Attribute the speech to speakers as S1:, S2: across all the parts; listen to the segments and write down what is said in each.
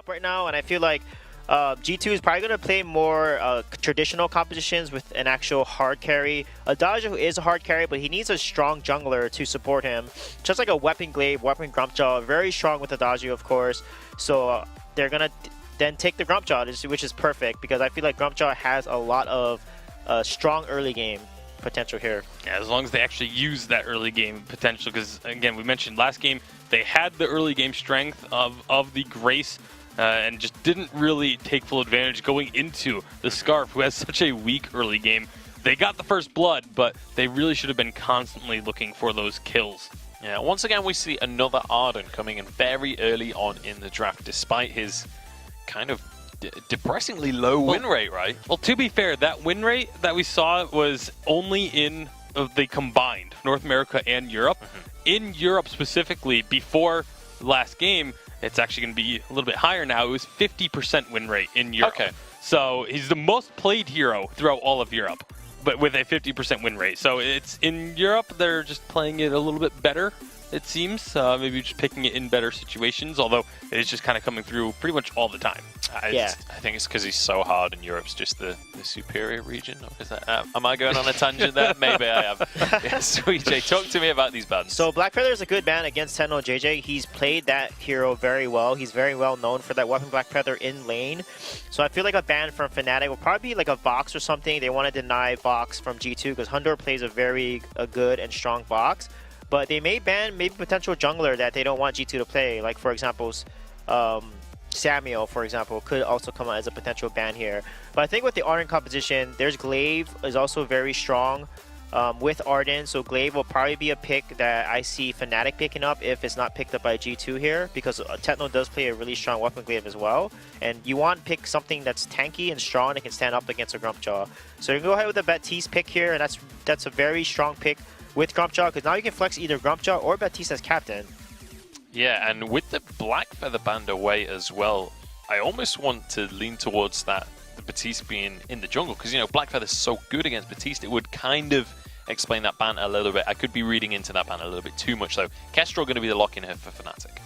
S1: top right now, and I feel like G2 is probably going to play more traditional compositions with an actual hard carry. Adagio is a hard carry, but he needs a strong jungler to support him. Just like a Weapon Glaive, Weapon Grumpjaw, very strong with Adagio, of course. So they're going to then take the Grumpjaw, which is perfect, because I feel like Grumpjaw has a lot of strong early game potential here.
S2: Yeah, as long as they actually use that early game potential, because again, we mentioned last game, they had the early game strength of the Grace, and just didn't really take full advantage going into the Scarf, who has such a weak early game. They got the first blood, but they really should have been constantly looking for those kills.
S3: Yeah, once again we see another Arden coming in very early on in the draft, despite his kind of depressingly low win rate, right?
S2: Well, to be fair, that win rate that we saw was only in the combined North America and Europe. In Europe specifically, before last game, it's actually going to be a little bit higher now. It was 50% win rate in Europe.
S3: Okay.
S2: So he's the most played hero throughout all of Europe, but with a 50% win rate. So it's in Europe, they're just playing it a little bit better, it seems. Maybe just picking it in better situations, although it is just kind of coming through pretty much all the time.
S3: I think it's because he's so hard and Europe's just the superior region. Is that, am I going on a tangent there? Maybe I am. Yeah, Sweet J, talk to me about these bans.
S1: So Black Feather is a good ban against Sentinel JJ. He's played that hero very well. He's very well known for that weapon Black Feather in lane. So I feel like a ban from Fnatic will probably be like a Vox or something. They want to deny Vox from G2 because Hundor plays a good and strong Vox. But they may ban maybe potential jungler that they don't want G2 to play. Like, for example, Samuel, for example, could also come out as a potential ban here. But I think with the Arden composition, there's Glaive is also very strong with Arden. So Glaive will probably be a pick that I see Fnatic picking up if it's not picked up by G2 here, because Techno does play a really strong weapon Glaive as well. And you want to pick something that's tanky and strong that can stand up against a Grumpjaw. So you can go ahead with the Baptiste pick here, and that's a very strong pick with Grumpjaw, because now you can flex either Grumpjaw or Baptiste as captain.
S3: Yeah, and with the Black Feather band away as well, I almost want to lean towards that, the Baptiste being in the jungle, because, you know, Black Feather's so good against Baptiste, it would kind of explain that ban a little bit. I could be reading into that ban a little bit too much, though. Kestrel going to be the lock-in here for Fnatic.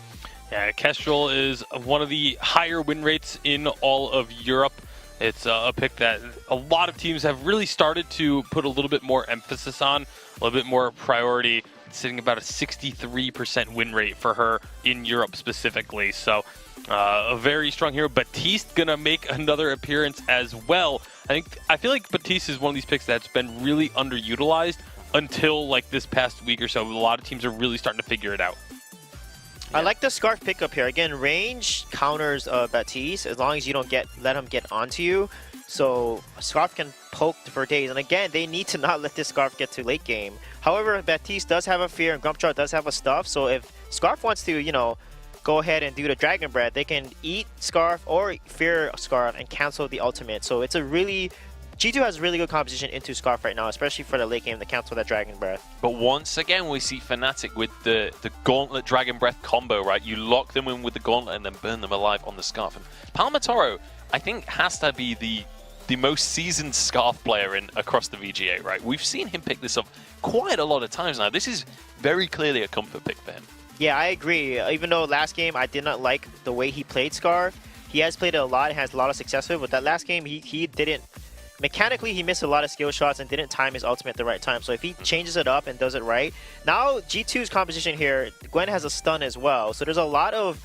S2: Yeah, Kestrel is one of the higher win rates in all of Europe. It's a pick that a lot of teams have really started to put a little bit more emphasis on, a little bit more priority, sitting about a 63% win rate for her in Europe specifically. So a very strong hero. Baptiste gonna make another appearance as well. I feel like Baptiste is one of these picks that's been really underutilized until like this past week or so. A lot of teams are really starting to figure it out.
S1: Yeah. I like the Scarf pickup here. Again, range counters Baptiste as long as you don't let him get onto you. So Scarf can poke for days. And again, they need to not let this Scarf get to late game. However, Baptiste does have a Fear and Grumpjaw does have a Stuff. So if Scarf wants to, you know, go ahead and do the Dragon Breath, they can eat Scarf or Fear Scarf and cancel the ultimate. So it's a really... G2 has really good composition into Scarf right now, especially for the late game to cancel that Dragon Breath.
S3: But once again, we see Fnatic with the Gauntlet Dragon Breath combo, right? You lock them in with the Gauntlet and then burn them alive on the Scarf. And Palmatoro, I think, has to be the most seasoned Scarf player across the VGA, right? We've seen him pick this up quite a lot of times now. This is very clearly a comfort pick for him.
S1: Yeah, I agree. Even though last game I did not like the way he played Scarf, he has played it a lot and has a lot of success with it. But that last game, he didn't... Mechanically, he missed a lot of skill shots and didn't time his ultimate at the right time. So if he changes it up and does it right... Now, G2's composition here, Gwen has a stun as well. So there's a lot of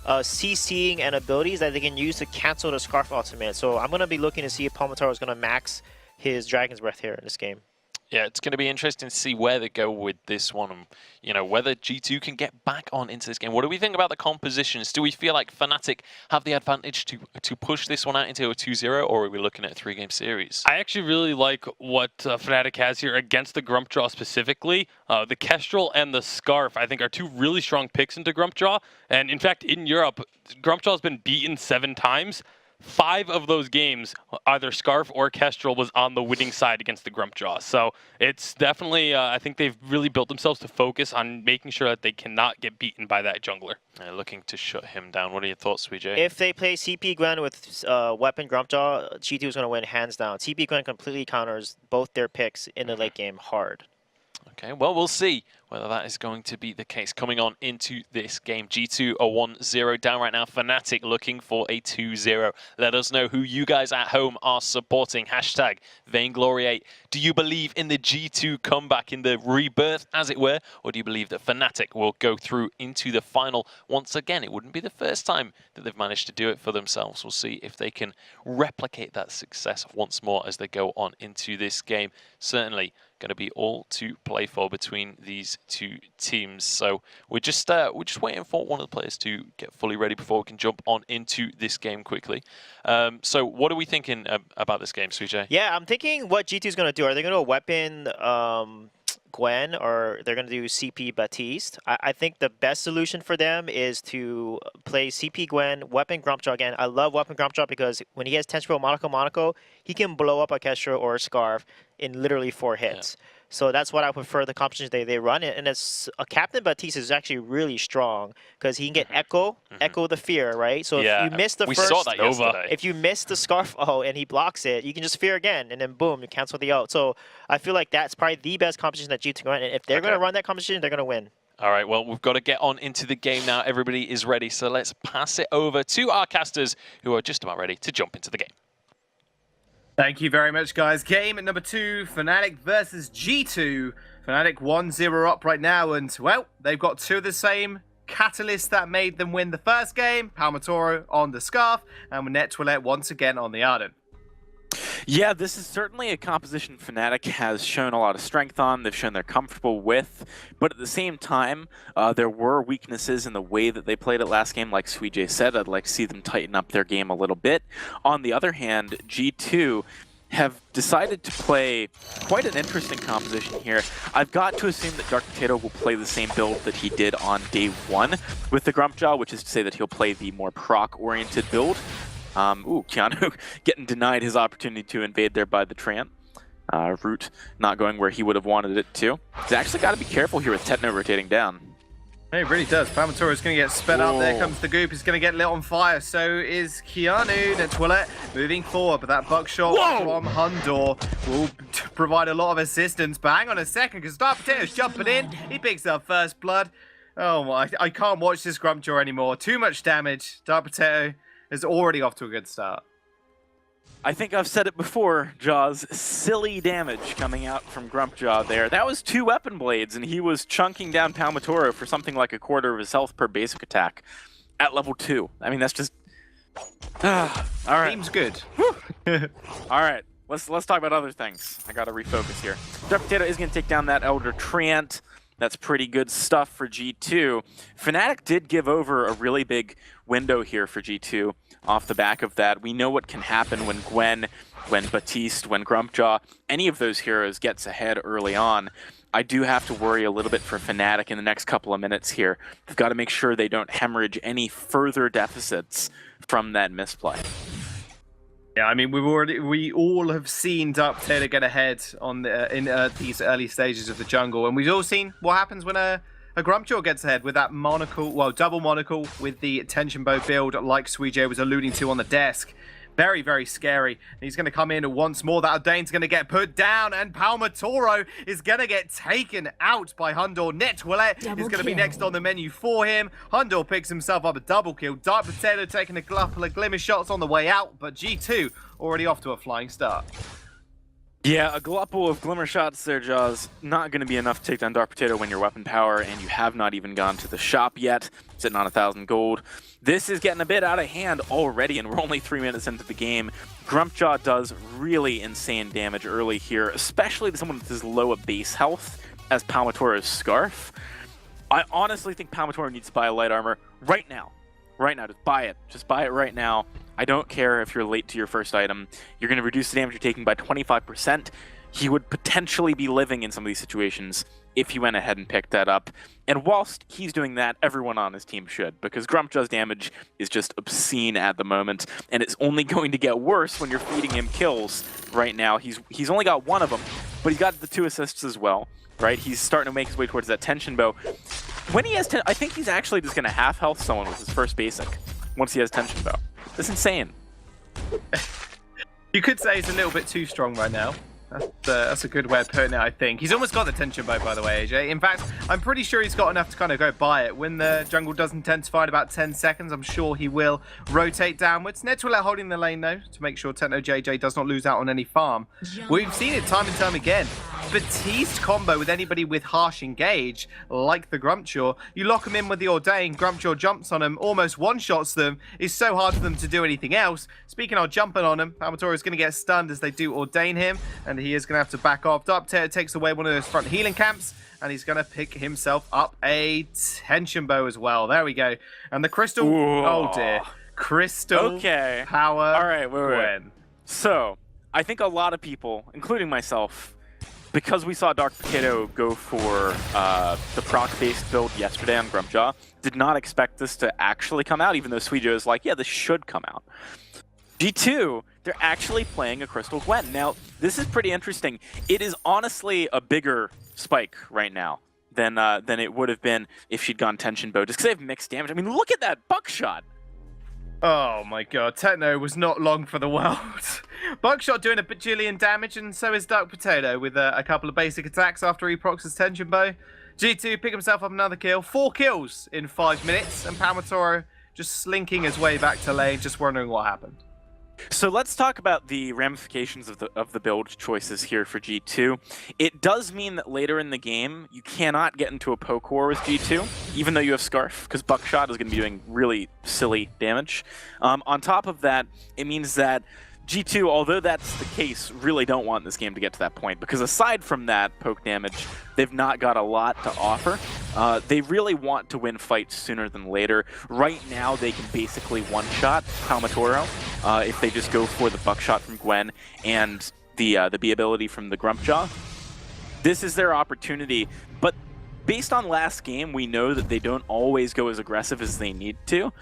S1: CCing and abilities that they can use to cancel the Scarf ultimate. So I'm going to be looking to see if Palmatoro is going to max his Dragon's Breath here in this game.
S3: Yeah, it's going to be interesting to see where they go with this one, and, you know, whether G2 can get back on into this game. What do we think about the compositions? Do we feel like Fnatic have the advantage to push this one out into a 2-0, or are we looking at a 3-game series?
S2: I actually really like what Fnatic has here against the Grumpjaw specifically. The Kestrel and the Scarf, I think, are two really strong picks into Grumpjaw. And in fact, in Europe, Grumpjaw has been beaten 7 times. 5 of those games, either Scarf or Kestrel was on the winning side against the Grumpjaw. So it's definitely, I think they've really built themselves to focus on making sure that they cannot get beaten by that jungler.
S3: Looking to shut him down. What are your thoughts, Sweet?
S1: If they play CP Gwen with Weapon Grumpjaw, G2 is going to win hands down. CP Gwen completely counters both their picks in the late game hard.
S3: Okay, well, we'll see whether that is going to be the case coming on into this game. G2 are 1-0 down right now. Fnatic looking for a 2-0. Let us know who you guys at home are supporting. Hashtag Vainglory8. Do you believe in the G2 comeback, in the rebirth, as it were? Or do you believe that Fnatic will go through into the final once again? It wouldn't be the first time that they've managed to do it for themselves. We'll see if they can replicate that success once more as they go on into this game. Certainly going to be all to play for between these two teams. So we're just waiting for one of the players to get fully ready before we can jump on into this game quickly. So what are we thinking about this game, Suijay?
S1: Yeah, I'm thinking what G2 is going to do. Are they going to weapon Gwen, or they're going to do CP Baptiste? I think the best solution for them is to play CP Gwen, weapon Grumpjaw again. I love weapon Grumpjaw because when he has Tension Monaco, he can blow up a Kestra or a Scarf in literally 4 hits. Yeah. So that's what I prefer the competitions they run. And it's Captain Baptiste is actually really strong because he can get Echo the Fear, right? So if you miss the
S3: we
S1: first
S3: saw that yesterday.
S1: If you miss the Scarf and he blocks it, you can just Fear again, and then boom, you cancel the ult. So I feel like that's probably the best competition that G2 can run. And if they're going to run that competition, they're going to win.
S3: All right, well, we've got to get on into the game now. Everybody is ready, so let's pass it over to our casters who are just about ready to jump into the game.
S4: Thank you very much, guys. Game at number 2, Fnatic versus G2. Fnatic 1-0 up right now, and, well, they've got 2 of the same catalysts that made them win the first game. Palmatoro on the Scarf, and Net Toilette once again on the Ardent.
S5: Yeah, this is certainly a composition Fnatic has shown a lot of strength on. They've shown they're comfortable with, but at the same time, there were weaknesses in the way that they played it last game. Like Suijay said, I'd like to see them tighten up their game a little bit. On the other hand, G2 have decided to play quite an interesting composition here. I've got to assume that Dark Potato will play the same build that he did on day 1 with the Grumpjaw, which is to say that he'll play the more proc-oriented build. Keanu getting denied his opportunity to invade there by the Tramp. Root not going where he would have wanted it to. He's actually got to be careful here with Tetno rotating down.
S4: It really does. Palmatoro is going to get sped up. There comes the Goop. He's going to get lit on fire. So is Keanu. Net Toilette moving forward, but that buckshot from Hundor will provide a lot of assistance. But hang on a second, because Dark Potato's jumping in. He picks up first blood. Oh my, I can't watch this Grumpjaw anymore. Too much damage. Dark Potato is already off to a good start.
S5: I think I've said it before, Jaws. Silly damage coming out from Grumpjaw there. That was 2 weapon blades, and he was chunking down Palmatoro for something like a quarter of his health per basic attack at level 2. I mean, that's just... all right.
S4: Seems good.
S5: All right, let's talk about other things. I gotta refocus here. Dark Potato is gonna take down that Elder Treant. That's pretty good stuff for G2. Fnatic did give over a really big window here for G2 off the back of that. We know what can happen when Gwen, when Baptiste, when Grumpjaw, any of those heroes gets ahead early on. I do have to worry a little bit for Fnatic in the next couple of minutes here. They've got to make sure they don't hemorrhage any further deficits from that misplay.
S4: Yeah, I mean, we all have seen Dark Potato get ahead on in these early stages of the jungle, and we've all seen what happens when a Grumpjaw gets ahead with that monocle, well, double monocle with the tension bow build, like Suijay was alluding to on the desk. Very, very scary. He's going to come in once more. That Dane's going to get put down, and Palmatoro is going to get taken out by Hundor. Net Toilette is going to be next on the menu for him. Hundor picks himself up a double kill. Dark Potato taking a couple of glimmer shots on the way out, but G2 already off to a flying start.
S5: Yeah, a glupple of glimmer shots there, Jaws. Not going to be enough to take down Dark Potato when you're weapon power, and you have not even gone to the shop yet, sitting on 1,000 gold. This is getting a bit out of hand already, and we're only 3 minutes into the game. Grumpjaw does really insane damage early here, especially to someone with as low a base health as Palmatoro's Scarf. I honestly think Palmatoro needs to buy a light armor right now. Right now, just buy it. Just buy it right now. I don't care if you're late to your first item. You're going to reduce the damage you're taking by 25%. He would potentially be living in some of these situations if he went ahead and picked that up. And whilst he's doing that, everyone on his team should, because Grumpjaw's damage is just obscene at the moment, and it's only going to get worse when you're feeding him kills right now. He's only got 1 of them, but he's got the 2 assists as well, right? He's starting to make his way towards that tension bow. When he has I think he's actually just going to half health someone with his first basic once he has tension bow. That's insane.
S4: You could say he's a little bit too strong right now. That's a good way of putting it, I think. He's almost got the tension bow, by the way, AJ. In fact, I'm pretty sure he's got enough to kind of go by it. When the jungle does intensify in about 10 seconds, I'm sure he will rotate downwards. Netwillet holding the lane, though, to make sure Techno JJ does not lose out on any farm. We've seen it time and time again. Batiste combo with anybody with harsh engage, like the Grumpjaw. You lock them in with the Ordain, Grumpjaw jumps on them, almost one-shots them. It's so hard for them to do anything else. Speaking of jumping on them, Palmatoro is going to get stunned as they do Ordain him, and he is going to have to back off. Dark Potato takes away one of those front healing camps, and he's going to pick himself up a tension bow as well. There we go. And the crystal...
S5: Ooh.
S4: Oh, dear. Crystal power.
S5: All right, wait.
S4: Gwen.
S5: So, I think a lot of people, including myself, because we saw Dark Potato go for the proc-based build yesterday on Grumpjaw, did not expect this to actually come out, even though Suijo is like, yeah, this should come out. G2, they're actually playing a Crystal Gwen. Now, this is pretty interesting. It is honestly a bigger spike right now than it would have been if she'd gone Tension Bow, just because they have mixed damage. I mean, look at that buckshot!
S4: Oh my god, Techno was not long for the world. Buckshot doing a bajillion damage, and so is Dark Potato with a couple of basic attacks after he procs his Tension Bow. G2 pick himself up another kill. 4 kills in 5 minutes, and Palmatoro just slinking his way back to lane, just wondering what happened.
S5: So let's talk about the ramifications of the build choices here for G2. It does mean that later in the game, you cannot get into a poke war with G2, even though you have Scarf, because Buckshot is going to be doing really silly damage. On top of that, it means that G2, although that's the case, really don't want this game to get to that point, because aside from that poke damage, they've not got a lot to offer. They really want to win fights sooner than later. Right now, they can basically one-shot Palmatoro if they just go for the Buckshot from Gwen and the B ability from the Grumpjaw. This is their opportunity, but based on last game, we know that they don't always go as aggressive as they need to.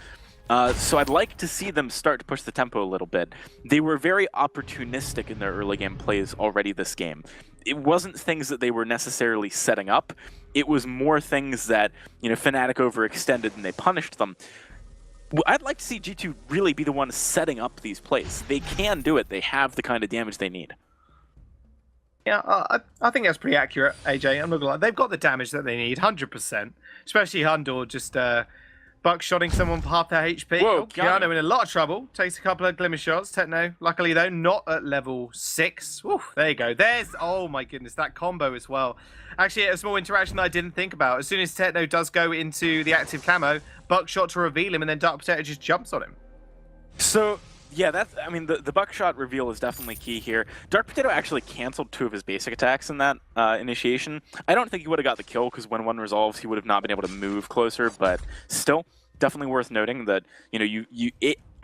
S5: So I'd like to see them start to push the tempo a little bit. They were very opportunistic in their early game plays already this game. It wasn't things that they were necessarily setting up. It was more things that, Fnatic overextended and they punished them. I'd like to see G2 really be the one setting up these plays. They can do it. They have the kind of damage they need.
S4: Yeah, I think that's pretty accurate, AJ. I'm not gonna lie. They've got the damage that they need, 100%. Especially Hundor just... buckshotting someone for half their HP.
S5: Whoa,
S4: Keanu in a lot of trouble. Takes a couple of glimmer shots. Techno, luckily though, not at level 6. Woo, there you go. There's, oh my goodness, that combo as well. Actually, a small interaction that I didn't think about. As soon as Techno does go into the active camo, buckshot to reveal him, and then Dark Potato just jumps on him.
S5: So, yeah, the buckshot reveal is definitely key here. Dark Potato actually canceled 2 of his basic attacks in that initiation. I don't think he would have got the kill, because when one resolves, he would have not been able to move closer, but still, definitely worth noting that,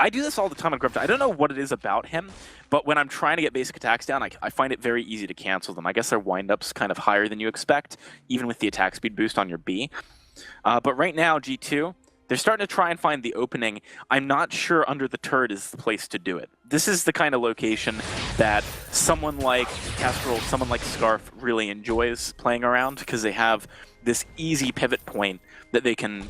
S5: I do this all the time on Grumpjaw. I don't know what it is about him, but when I'm trying to get basic attacks down, I find it very easy to cancel them. I guess their wind-up's kind of higher than you expect, even with the attack speed boost on your B. But right now, G2, they're starting to try and find the opening. I'm not sure under the turret is the place to do it. This is the kind of location that someone like Kestrel, someone like Scarf really enjoys playing around, because they have this easy pivot point that they can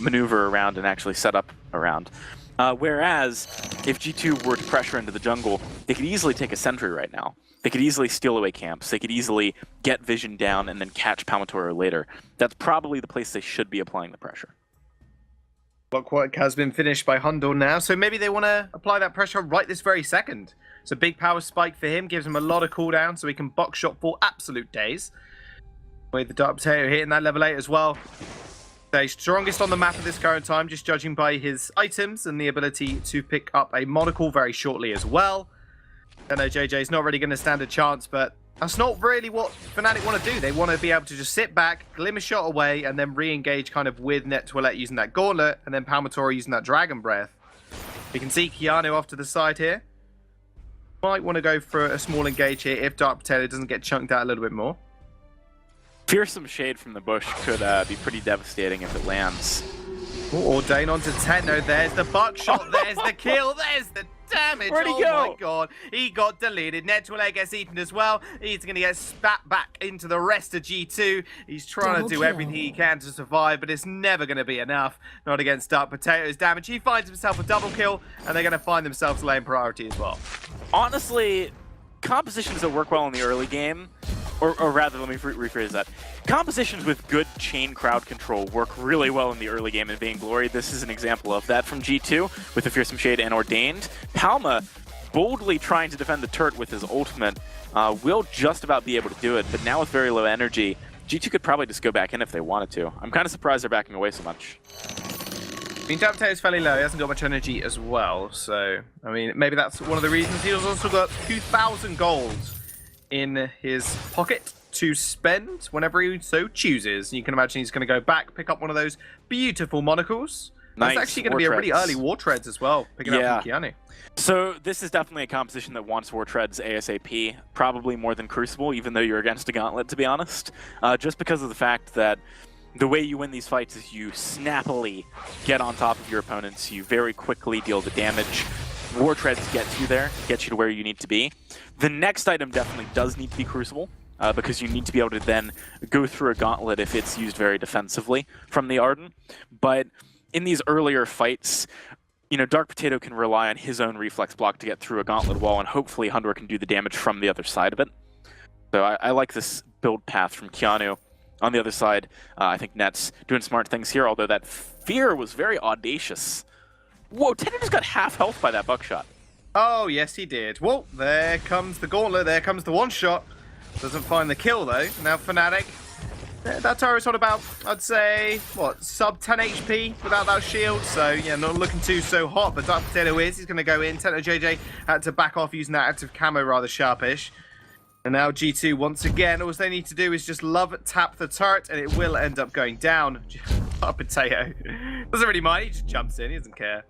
S5: maneuver around and actually set up around. Whereas, if G2 were to pressure into the jungle, they could easily take a sentry right now. They could easily steal away camps. They could easily get vision down and then catch Palmatoro later. That's probably the place they should be applying the pressure.
S4: Clockwork has been finished by Hundor now, so maybe they want to apply that pressure right this very second. It's a big power spike for him, gives him a lot of cooldown, so he can buckshot for absolute days. With the Dark Potato hitting that level 8 as well. The strongest on the map at this current time, just judging by his items and the ability to pick up a monocle very shortly as well. I know JJ's not really going to stand a chance, but that's not really what Fnatic want to do. They want to be able to just sit back, glimmer shot away, and then re-engage kind of with Netwillet using that Gauntlet, and then Palmatoro using that Dragon Breath. You can see Keanu off to the side here. Might want to go for a small engage here if Dark Potato doesn't get chunked out a little bit more.
S5: Fearsome Shade from the bush could be pretty devastating if it lands.
S4: Ordain onto Techno. There's the buckshot. There's the kill. There's the damage.
S5: Where'd he
S4: oh
S5: go?
S4: My god. He got deleted. Netwillet gets eaten as well. He's going to get spat back into the rest of G2. He's trying to do everything he can to survive, but it's never going to be enough. Not against Dark Potato's damage. He finds himself a double kill, and they're going to find themselves lane priority as well.
S5: Honestly, compositions that work well in the early game, or rather, let me rephrase that. Compositions with good chain crowd control work really well in the early game in Vainglory. This is an example of that from G2 with the Fearsome Shade and Ordained. Palma boldly trying to defend the turret with his ultimate will just about be able to do it, but now with very low energy, G2 could probably just go back in if they wanted to. I'm kind of surprised they're backing away so much.
S4: I mean, Daptato is fairly low. He hasn't got much energy as well. So, I mean, maybe that's one of the reasons. He's also got 2,000 gold in his pocket to spend whenever he so chooses. You can imagine he's going to go back, pick up one of those beautiful monocles.
S5: Nice.
S4: That's actually going to be a really early war treads as well, picking up from Keanu.
S5: So this is definitely a composition that wants war treads ASAP, probably more than Crucible, even though you're against a gauntlet, to be honest. Just because of the fact that the way you win these fights is you snappily get on top of your opponents, you very quickly deal the damage. War treads gets you there, gets you to where you need to be. The next item definitely does need to be Crucible, because you need to be able to then go through a gauntlet if it's used very defensively from the Arden. But in these earlier fights, you know, Dark Potato can rely on his own reflex block to get through a gauntlet wall, and hopefully Hunter can do the damage from the other side of it. So I like this build path from Keanu. On the other side, I think Net's doing smart things here, although that fear was very audacious. Whoa, Teddy just got half health by that buckshot.
S4: Oh, yes, he did. Well, there comes the gauntlet. There comes the one-shot. Doesn't find the kill, though. Now, Fnatic. That turret's on about, I'd say, what, sub 10 HP without that shield. So, yeah, not looking so hot, but Dark Potato is. He's going to go in. Techno JJ had to back off using that active camo rather sharpish. And now G2, once again, all they need to do is just tap the turret, and it will end up going down. Dark Potato doesn't really mind. He just jumps in. He doesn't care.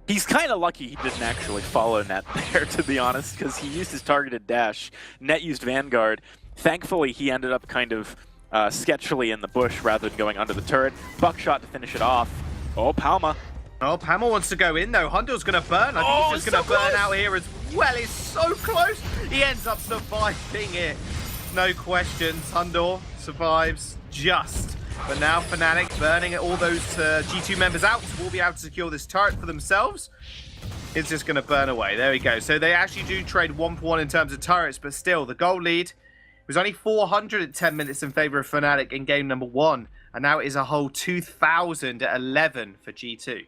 S5: He's kind of lucky he didn't actually follow Net there, to be honest, because he used his targeted dash. Net used Vanguard. Thankfully, he ended up kind of sketchily in the bush rather than going under the turret. Buckshot to finish it off. Oh, Palma.
S4: Oh, Palma wants to go in, though. Hunter's going to burn. I think he's just going to burn out here as well. He's so close. He ends up surviving it. No questions. Hundor survives just. But now Fnatic burning all those G2 members out will be able to secure this turret for themselves. It's just going to burn away. There we go. So they actually do trade 1-for-1 in terms of turrets, but still, the goal lead was only 400 at 10 minutes in favor of Fnatic in game number 1. And now it is a whole 2,000 at 11 for G2.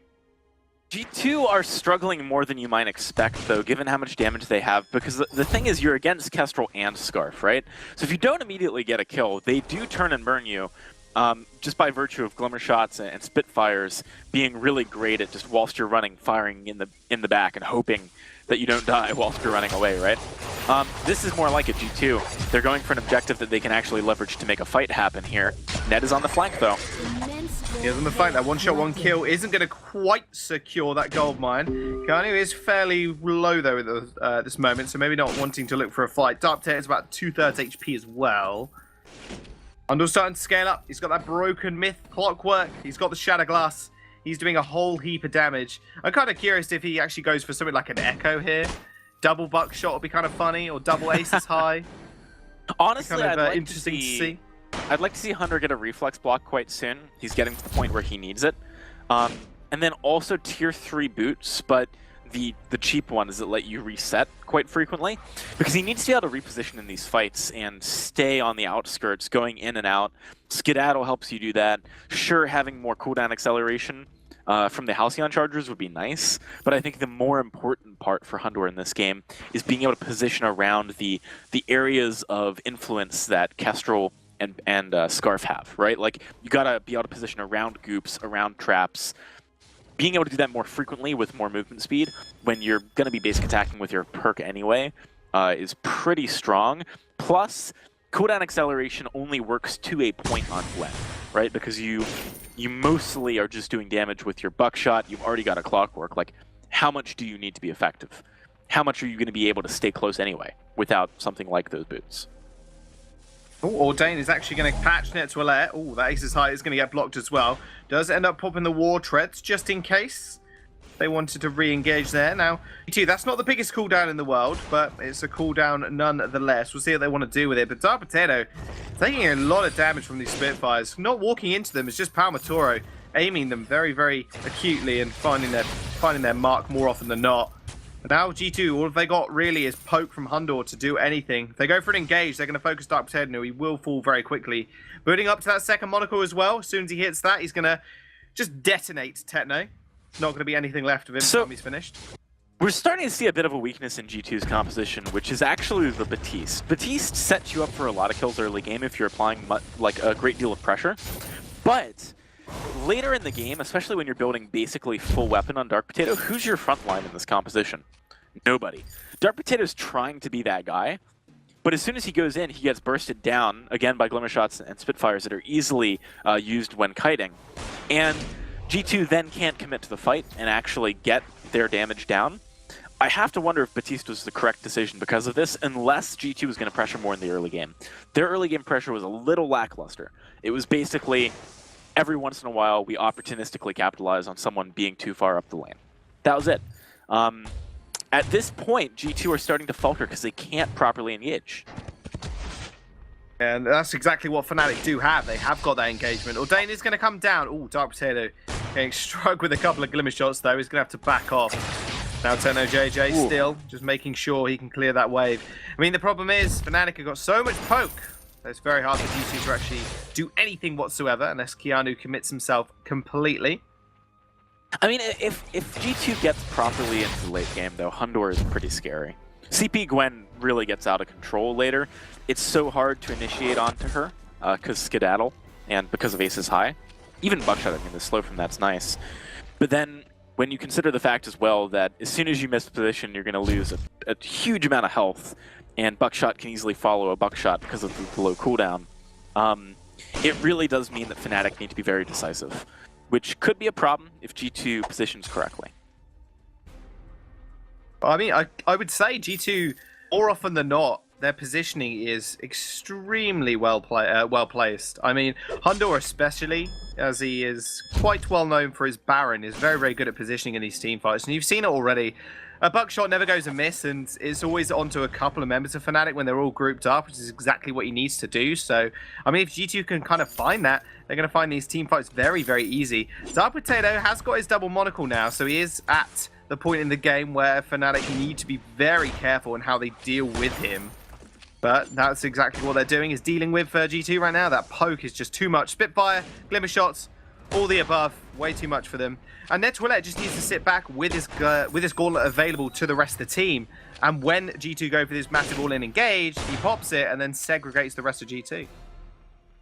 S5: G2 are struggling more than you might expect, though, given how much damage they have, because the thing is you're against Kestrel and Scarf, right? So if you don't immediately get a kill, they do turn and burn you, just by virtue of Glimmer Shots and Spitfires being really great at just whilst you're running, firing in the back and hoping that you don't die whilst you're running away, right? This is more like a G2. They're going for an objective that they can actually leverage to make a fight happen here. Net is on the flank, though.
S4: He is on the flank. That one-shot, one-kill isn't going to quite secure that gold mine. Keanu is fairly low, though, at this moment, so maybe not wanting to look for a fight. Dark Potato is about 2/3 HP as well. Under's starting to scale up. He's got that broken myth clockwork. He's got the Shatter Glass. He's doing a whole heap of damage. I'm kind of curious if he actually goes for something like an Echo here. Double buckshot would be kind of funny, or double Aces High.
S5: Honestly,
S4: kind of,
S5: I'd like
S4: interesting to see.
S5: I'd like to see Hunter get a reflex block quite soon. He's getting to the point where he needs it. And then also tier 3 boots, but the cheap ones that let you reset quite frequently. Because he needs to be able to reposition in these fights and stay on the outskirts, going in and out. Skedaddle helps you do that. Sure, having more cooldown acceleration from the Halcyon Chargers would be nice, but I think the more important part for Hunter in this game is being able to position around the areas of influence that Kestrel and Scarf have, right? Like, you gotta be able to position around goops, around traps. Being able to do that more frequently with more movement speed when you're gonna be basic attacking with your perk anyway is pretty strong. Plus, cooldown acceleration only works to a point on Gwen, right? Because you mostly are just doing damage with your buckshot. You've already got a clockwork. Like, how much do you need to be effective? How much are you going to be able to stay close anyway without something like those boots?
S4: Oh, Ordain is actually going to patch Net to Alert. Oh, that Aces High is going to get blocked as well. Does end up popping the War Treads just in case they wanted to re-engage there. Now, that's not the biggest cooldown in the world, but it's a cooldown nonetheless. We'll see what they want to do with it. But Dark Potato taking a lot of damage from these Spitfires. Not walking into them, it's just Palmatoro aiming them very, very acutely and finding their mark more often than not. But now G2, all they got really is poke from Hundor to do anything. If they go for an engage, they're going to focus Dark Potato. He will fall very quickly. Building up to that second monocle as well. As soon as he hits that, he's going to just detonate Techno. Not going to be anything left of him until he's finished.
S5: We're starting to see a bit of a weakness in G2's composition, which is actually the Baptiste. Baptiste sets you up for a lot of kills early game if you're applying like a great deal of pressure. But later in the game, especially when you're building basically full weapon on Dark Potato, who's your front line in this composition? Nobody. Dark Potato's trying to be that guy, but as soon as he goes in, he gets bursted down, again by Glimmer Shots and Spitfires that are easily used when kiting. And G2 then can't commit to the fight and actually get their damage down. I have to wonder if Baptiste was the correct decision because of this, unless G2 was going to pressure more in the early game. Their early game pressure was a little lackluster. It was basically, every once in a while, we opportunistically capitalize on someone being too far up the lane. That was it. At this point, G2 are starting to falter because they can't properly engage.
S4: And that's exactly what Fnatic do have. They have got that engagement. Ordain is going to come down. Oh, Dark Potato getting struck with a couple of Glimmer Shots, though. He's going to have to back off. Now Tenno JJ still just making sure he can clear that wave. I mean, the problem is Fnatic have got so much poke that it's very hard for G2 to actually do anything whatsoever unless Keanu commits himself completely.
S5: I mean, if G2 gets properly into the late game, though, Hundor is pretty scary. CP Gwen really gets out of control later. It's so hard to initiate onto her because Skedaddle and because of Ace's High. Even Buckshot, I mean, the slow from that's nice. But then when you consider the fact as well that as soon as you miss position, you're going to lose a huge amount of health, and Buckshot can easily follow a Buckshot because of the low cooldown, it really does mean that Fnatic need to be very decisive, which could be a problem if G2 positions correctly.
S4: I mean, I would say G2, more often than not, their positioning is extremely well placed. I mean, Hundor especially, as he is quite well known for his Baron, is very, very good at positioning in these team fights. And you've seen it already. A Buckshot never goes amiss, and it's always onto a couple of members of Fnatic when they're all grouped up, which is exactly what he needs to do. So, I mean, if G2 can kind of find that, they're going to find these team fights very, very easy. Dark Potato has got his double monocle now, so he is at the point in the game where Fnatic need to be very careful in how they deal with him. But that's exactly what they're doing, is dealing with G2 right now. That poke is just too much. Spitfire, Glimmer Shots, all the above. Way too much for them. And Netwillet just needs to sit back with his gauntlet available to the rest of the team. And when G2 go for this massive all-in engage, he pops it and then segregates the rest of G2.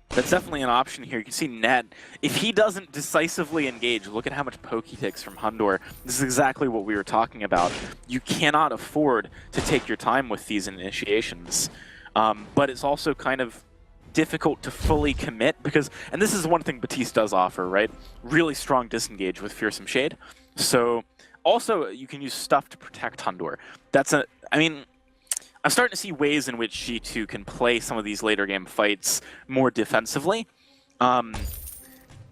S5: That's definitely an option here. You can see Net, if he doesn't decisively engage, look at how much poke he takes from Hundor. This is exactly what we were talking about. You cannot afford to take your time with these initiations. But it's also kind of difficult to fully commit because, and this is one thing Baptiste does offer, right? Really strong disengage with Fearsome Shade. So also you can use stuff to protect Hundor. I mean, I'm starting to see ways in which G2 can play some of these later game fights more defensively,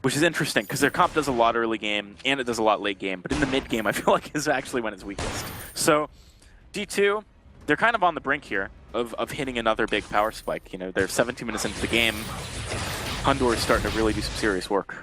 S5: which is interesting because their comp does a lot early game and it does a lot late game, but in the mid game I feel like is actually when it's weakest. So G2, they're kind of on the brink here of hitting another big power spike. You know, they're 17 minutes into the game. Hundor is starting to really do some serious work.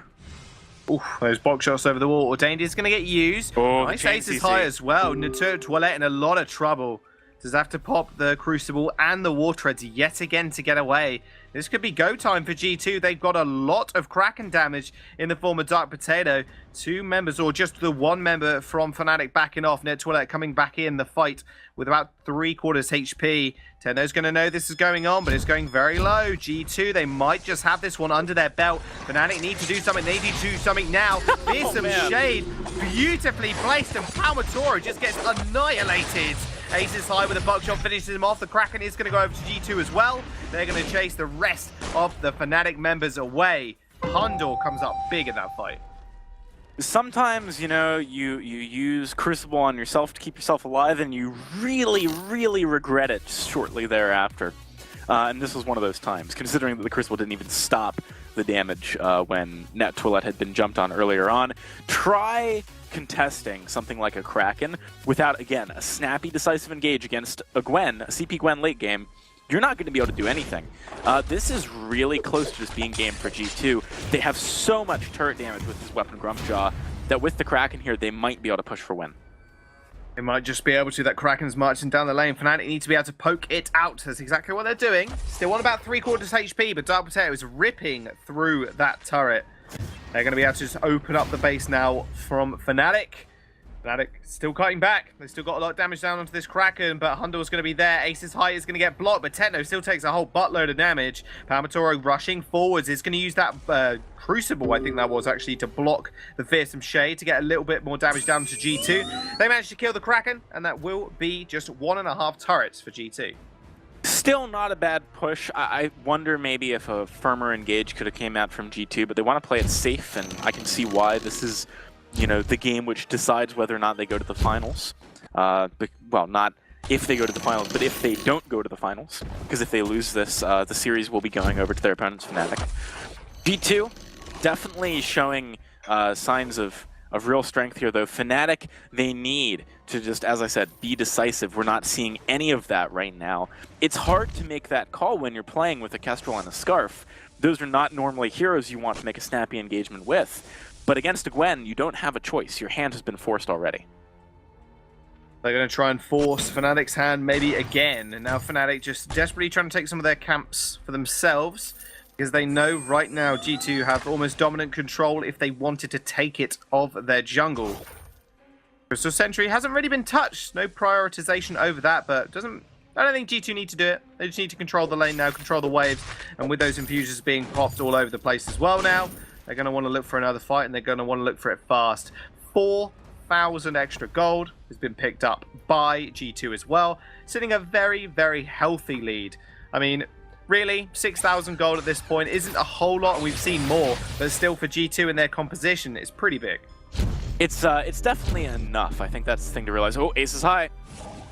S4: Oof, those box shots over the wall. Ordained is going to get used.
S5: Oh,
S4: nice Ace is high as well. Toilette in a lot of trouble. Does have to pop the Crucible and the War Treads yet again to get away. This could be go time for G2. They've got a lot of Kraken damage in the form of Dark Potato. 2 members, or just the 1 member from Fnatic backing off. Ned Toilette coming back in the fight with about 3/4 HP. Tenno's going to know this is going on, but it's going very low. G2, they might just have this one under their belt. Fnatic need to do something. They need to do something now. Fearsome Shade, beautifully placed, and Palmatoro just gets annihilated. Ace is high with a buckshot, finishes him off. The Kraken is going to go over to G2 as well. They're going to chase the rest of the Fnatic members away. Hundor comes up big in that fight.
S5: Sometimes, you know, you use Crucible on yourself to keep yourself alive, and you really, really regret it shortly thereafter. And this was one of those times, considering that the Crucible didn't even stop the damage when Net Toilette had been jumped on earlier on. Try contesting something like a Kraken without, again, a snappy, decisive engage against a Gwen, a CP Gwen late game. You're not going to be able to do anything. This is really close to just being game for G2. They have so much turret damage with this weapon Grumpjaw that with the Kraken here, they might be able to push for win.
S4: They might just be able to. That Kraken's marching down the lane. Fnatic need to be able to poke it out. That's exactly what they're doing. Still on about 3/4 HP, but Dark Potato is ripping through that turret. They're going to be able to just open up the base now from Fnatic. Fnatic still cutting back. They've still got a lot of damage down onto this Kraken, but Hundor's going to be there. Ace's height is going to get blocked, but Techno still takes a whole buttload of damage. Palmatoro rushing forwards is going to use that Crucible, I think that was actually, to block the Fearsome Shade to get a little bit more damage down to G2. They managed to kill the Kraken, and that will be just 1.5 turrets for G2.
S5: Still not a bad push. I wonder maybe if a firmer engage could have came out from G2, but they want to play it safe, and I can see why. This is, you know, the game which decides whether or not they go to the finals. Well, not if they go to the finals, but if they don't go to the finals, because if they lose this, the series will be going over to their opponent's Fnatic. G2 definitely showing signs of real strength here, though. Fnatic, they need to just, as I said, be decisive. We're not seeing any of that right now. It's hard to make that call when you're playing with a Kestrel and a Scarf. Those are not normally heroes you want to make a snappy engagement with. But against a Gwen, you don't have a choice. Your hand has been forced already.
S4: They're going to try and force Fnatic's hand maybe again. And now Fnatic just desperately trying to take some of their camps for themselves, because they know right now G2 have almost dominant control if they wanted to take it of their jungle. Crystal Sentry hasn't really been touched. No prioritization over that, but I don't think G2 need to do it. They just need to control the lane now, control the waves, and with those infusers being popped all over the place as well now, they're going to want to look for another fight, and they're going to want to look for it fast. 4,000 extra gold has been picked up by G2 as well, sitting a very, very healthy lead. I mean, really, 6,000 gold at this point isn't a whole lot, and we've seen more, but still for G2 in their composition, it's pretty big.
S5: It's definitely enough. I think that's the thing to realize. Oh, Ace is high.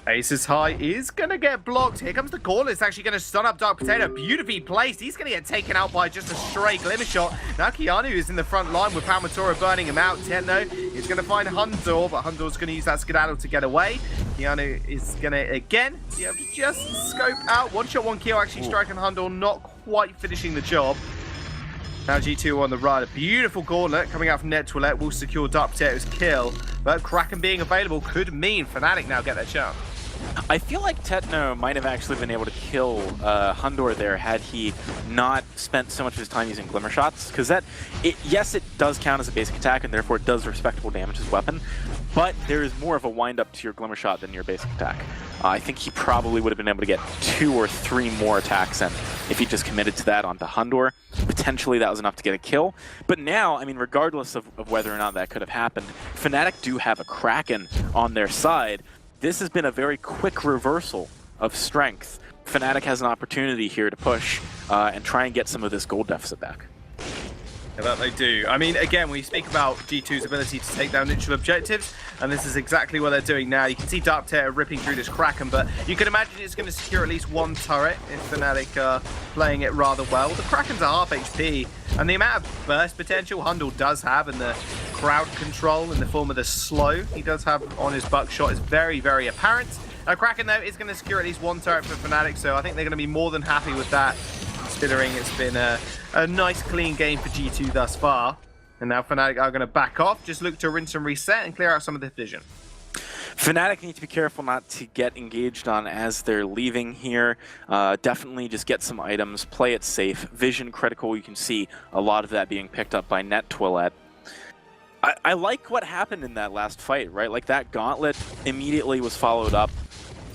S4: Ace's high is going to get blocked. Here comes the Gauntlet. It's actually going to stun up Dark Potato. Beautifully placed. He's going to get taken out by just a stray Glimmer Shot. Now Keanu is in the front line with Palmatoro burning him out. Techno is going to find Hundor, but Hundor's going to use that skedaddle to get away. Keanu is going to, again, be able to just scope out. One shot, one kill, actually striking Hundor, not quite finishing the job. Now G2 on the run. A beautiful Gauntlet coming out from Net Toilette will secure Dark Potato's kill, but Kraken being available could mean Fnatic now get their chance.
S5: I feel like Techno might have actually been able to kill Hundor there had he not spent so much of his time using Glimmer Shots, because yes, it does count as a basic attack, and therefore it does respectable damage as a weapon, but there is more of a wind-up to your Glimmer Shot than your basic attack. I think he probably would have been able to get 2 or 3 more attacks in if he just committed to that onto Hundor. Potentially that was enough to get a kill, but now, I mean, regardless of whether or not that could have happened, Fnatic do have a Kraken on their side. This has been a very quick reversal of strength. Fnatic has an opportunity here to push and try and get some of this gold deficit back.
S4: Yeah, that they do. I mean, again, we speak about G2's ability to take down neutral objectives, and this is exactly what they're doing now. You can see Dark Potato ripping through this Kraken, but you can imagine it's going to secure at least 1 turret if Fnatic are playing it rather well. The Kraken's are half HP, and the amount of burst potential Hundor does have, and the crowd control in the form of the slow he does have on his buckshot is very, very apparent. Kraken, though, is going to secure at least 1 turret for Fnatic, so I think they're going to be more than happy with that, considering it's been a nice, clean game for G2 thus far. And now Fnatic are going to back off, just look to rinse and reset and clear out some of the vision.
S5: Fnatic need to be careful not to get engaged on as they're leaving here. Definitely just get some items, play it safe. Vision critical, you can see a lot of that being picked up by Net Toilette. I like what happened in that last fight, right? Like, that Gauntlet immediately was followed up.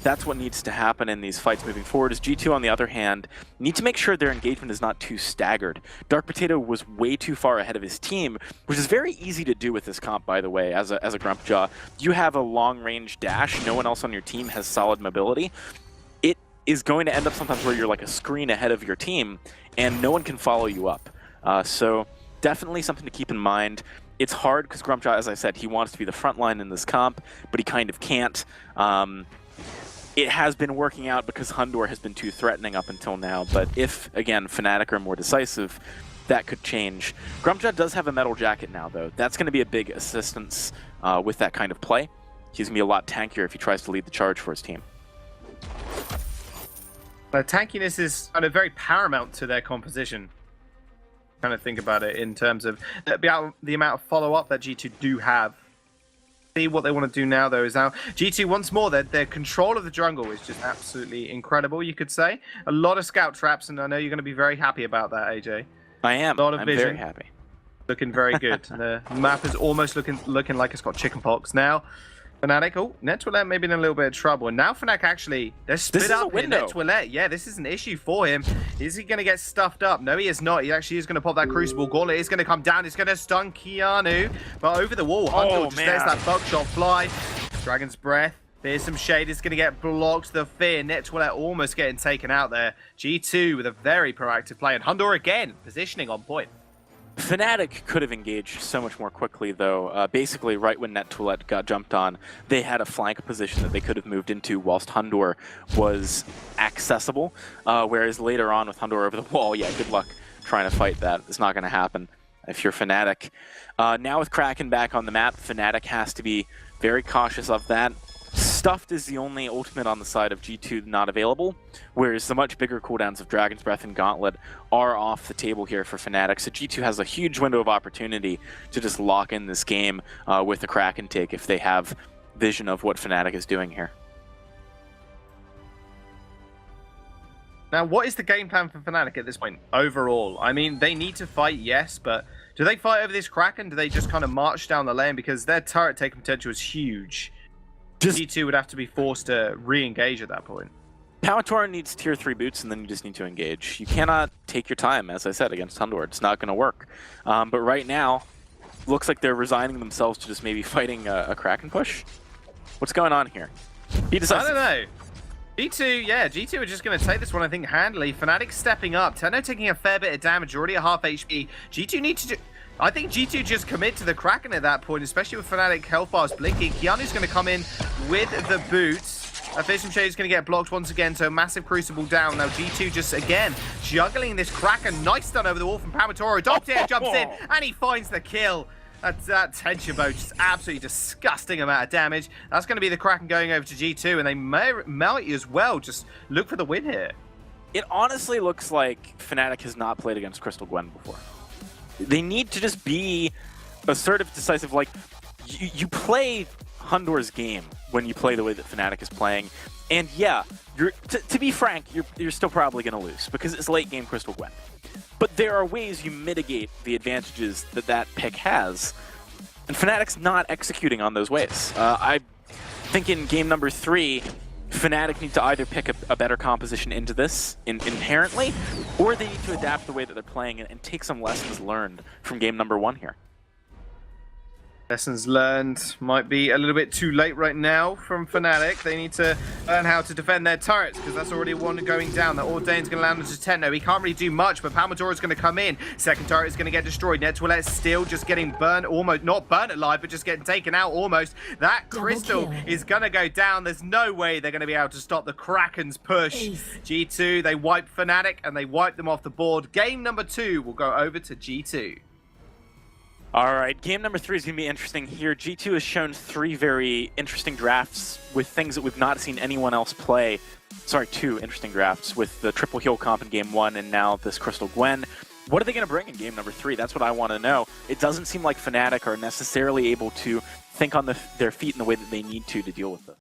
S5: That's what needs to happen in these fights moving forward. Is G2, on the other hand, need to make sure their engagement is not too staggered. Dark Potato was way too far ahead of his team, which is very easy to do with this comp, by the way, as a Grumpjaw. You have a long-range dash. No one else on your team has solid mobility. It is going to end up sometimes where you're like a screen ahead of your team, and no one can follow you up. So definitely something to keep in mind. It's hard because Grumpjaw, as I said, he wants to be the front line in this comp, but he kind of can't. It has been working out because Hundor has been too threatening up until now, but if, again, Fnatic are more decisive, that could change. Grumpjaw does have a metal jacket now, though. That's going to be a big assistance with that kind of play. He's going to be a lot tankier if he tries to lead the charge for his team.
S4: Tankiness is kind of very paramount to their composition. Kind of think about it in terms of the amount of follow-up that G2 do have. See what they want to do now, though, is now G2 once more. Their control of the jungle is just absolutely incredible, you could say. A lot of scout traps, and I know you're going to be very happy about that, AJ.
S5: I am.
S4: A lot of
S5: I'm
S4: vision.
S5: very happy.
S4: Looking very good. The map is almost looking like it's got chickenpox now. Fnatic, oh, Netwillet maybe in a little bit of trouble. And now Fnatic actually, they're split up here. Netwillet, yeah, this is an issue for him. Is he going to get stuffed up? No, he is not. He actually is going to pop that Crucible. Gauntlet is going to come down. It's going to stun Keanu. But over the wall, Hunter just lets that buckshot fly. Dragon's Breath. There's some shade. It's going to get blocked. The Fear. Netwillet almost getting taken out there. G2 with a very proactive play. And Hunter again, positioning on point.
S5: Fnatic could have engaged so much more quickly, though. Basically, right when Netwillet got jumped on, they had a flank position that they could have moved into whilst Hunter was accessible. Whereas later on with Hunter over the wall, yeah, good luck trying to fight that. It's not going to happen if you're Fnatic. Now with Kraken back on the map, Fnatic has to be very cautious of that. Stuffed is the only ultimate on the side of G2 not available, whereas the much bigger cooldowns of Dragon's Breath and Gauntlet are off the table here for Fnatic. So G2 has a huge window of opportunity to just lock in this game with the Kraken take if they have vision of what Fnatic is doing here.
S4: Now, what is the game plan for Fnatic at this point overall? I mean, they need to fight, yes, but do they fight over this Kraken? Do they just kind of march down the lane? Because their turret taking potential is huge. G2 would have to be forced to re-engage at that point.
S5: Palmatora needs tier 3 boots, and then you just need to engage. You cannot take your time, as I said, against Hunter. It's not going to work. But right now, looks like they're resigning themselves to just maybe fighting a Kraken push. What's going on here? He decides.
S4: I don't know. G2, yeah, G2 are just going to take this one, I think, handily. Fnatic stepping up. Tenno taking a fair bit of damage, already at half HP. G2 need to... I think G2 just commit to the Kraken at that point, especially with Fnatic health bars blinking. Keanu's going to come in with the boots. Fearsome Shade is going to get blocked once again, so massive Crucible down. Now G2 just, again, juggling this Kraken. Nice stun over the wall from Palmatora. Doctor jumps in, and he finds the kill. That tension bow, just absolutely disgusting amount of damage. That's going to be the Kraken going over to G2, and they might as well just look for the win here.
S5: It honestly looks like Fnatic has not played against Crystal Gwen before. They need to just be assertive, decisive. Like, you play Hunter's game when you play the way that Fnatic is playing. And yeah, to be frank, you're still probably going to lose because it's late game Crystal Gwen. But there are ways you mitigate the advantages that pick has. And Fnatic's not executing on those ways. I think in game number 3, Fnatic need to either pick a better composition into this inherently, or they need to adapt the way that they're playing and take some lessons learned from game number 1 here.
S4: Lessons learned might be a little bit too late right now from Fnatic. They need to learn how to defend their turrets because that's already one going down. That Ordain's going to land onto Tenno. He can't really do much, but Palmadora's going to come in. Second turret is going to get destroyed. Netwillet's still just getting burned, almost not burnt alive, but just getting taken out almost. That Crystal is going to go down. There's no way they're going to be able to stop the Kraken's push. G2, they wipe Fnatic and they wipe them off the board. Game number 2 will go over to G2.
S5: All right, game number 3 is going to be interesting here. G2 has shown 3 very interesting drafts with things that we've not seen anyone else play. Sorry, 2 interesting drafts with the triple heal comp in game 1 and now this Crystal Gwen. What are they going to bring in game number 3? That's what I want to know. It doesn't seem like Fnatic are necessarily able to think on their feet in the way that they need to deal with this.